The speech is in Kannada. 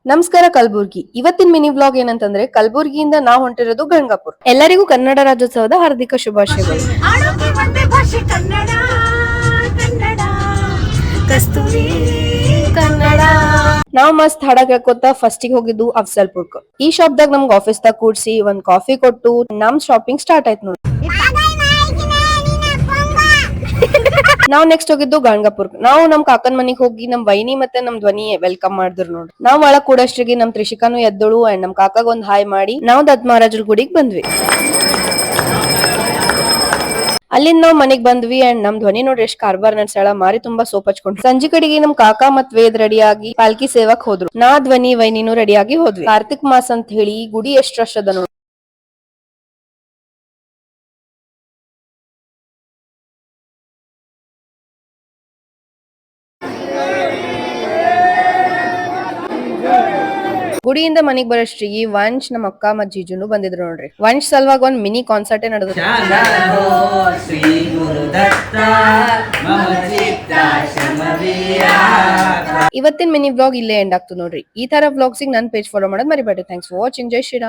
ನಮಸ್ಕಾರ ಕಲಬುರ್ಗಿ. ಇವತ್ತಿನ ಮಿನಿ ವ್ಲಾಗ್ ಏನಂತಂದ್ರೆ ಕಲಬುರ್ಗಿಯಿಂದ ನಾವು ಹೊಂಟಿರೋದು ಗಂಗಾಪುರ. ಎಲ್ಲರಿಗೂ ಕನ್ನಡ ರಾಜ್ಯೋತ್ಸವದ ಹಾರ್ದಿಕ ಶುಭಾಶಯಗಳು. ನಾವ್ ಮಸ್ತ್ ಹಾಡ ಕೇಳ್ಕೊತ ಫಸ್ಟಿಗೆ ಹೋಗಿದ್ದು ಅಫ್ಸಲ್ಪುರ್ಕ್. ಈ ಶಾಪ್ದಾಗ ನಮ್ಗೆ ಆಫೀಸ್ದಾಗ ಕೂಡ್ಸಿ ಒಂದ್ ಕಾಫಿ ಕೊಟ್ಟು ನಮ್ ಶಾಪಿಂಗ್ ಸ್ಟಾರ್ಟ್ ಆಯ್ತು ನೋಡಿ. ನಾವ್ ನೆಕ್ಸ್ಟ್ ಹೋಗಿದ್ದು ಗಂಗಾಪುರ್. ನಾವು ನಮ್ ಕಾಕನ್ ಮನಿಗ್ ಹೋಗಿ ನಮ್ ವೈನಿ ಮತ್ತೆ ನಮ್ ಧ್ವನಿ ವೆಲ್ಕಮ್ ಮಾಡಿದ್ರು ನೋಡ್ರಿ. ನಾವ್ ಒಳಗ್ ಕೂಡಷ್ಟಿಗೆ ನಮ್ ತ್ರಿಷಿಕಾನು ಎದ್ದಳು ಅಂಡ್ ನಮ್ ಕಾಕಾಗ ಒಂದ್ ಹಾಯ್ ಮಾಡಿ ನಾವ್ ದತ್ ಮಹಾರಾಜರ ಗುಡಿಗ್ ಬಂದ್ವಿ. ಅಲ್ಲಿಂದ ನಾವ್ ಮನಿಗ್ ಬಂದ್ವಿ ಅಂಡ್ ನಮ್ ಧ್ವನಿ ನೋಡ್ರಿ ಎಷ್ಟ್ ಕಾರ್ಬಾರ್ ನಡ್ಸ್ಯಾಳ, ಮಾರಿ ತುಂಬಾ ಸೋಪ್ ಹಚ್ಕೊಂಡ್ರು. ಸಂಜೆ ಕಡೆಗೆ ನಮ್ ಕಾಕಾ ಮತ್ ವೇದ್ ರೆಡಿ ಆಗಿ ಪಾಲ್ಕಿ ಸೇವಕ್ ಹೋದ್ರು. ನಾ ಧ್ವನಿ ವೈನಿನೂ ರೆಡಿ ಆಗಿ ಹೋದ್ವಿ. ಕಾರ್ತಿಕ್ ಮಾಸ್ ಅಂತ ಹೇಳಿ ಗುಡಿ ಎಷ್ಟ್ ರಶ್ ಅದ ನೋಡಿ. ಗುಡಿಯಿಂದ ಮನಿಗ್ ಬರೋಷ್ಟಿಗೆ ವಂಶ್ ನಮ್ಮ ಅಕ್ಕ ಮತ್ ಜೀಜುನು ಬಂದಿದ್ರು ನೋಡ್ರಿ. ವಂಶ್ ಸಲುವಾಗಿ ಒಂದ್ ಮಿನಿ ಕಾನ್ಸರ್ಟ್ ನಡೆದ್ರು. ಇವತ್ತಿನ ಮಿನಿ ವ್ಲಾಗ್ ಇಲ್ಲೇ ಎಂಡ್ ಆಗ್ತು ನೋಡ್ರಿ. ಈ ತರ ವ್ಲಾಗ್ಸಿಗೆ ನನ್ ಪೇಜ್ ಫಾಲೋ ಮಾಡೋದ್ ಮರಿಬೇಡಿ. Thanks for watching. ಜೈ ಶ್ರೀರಾಮ್.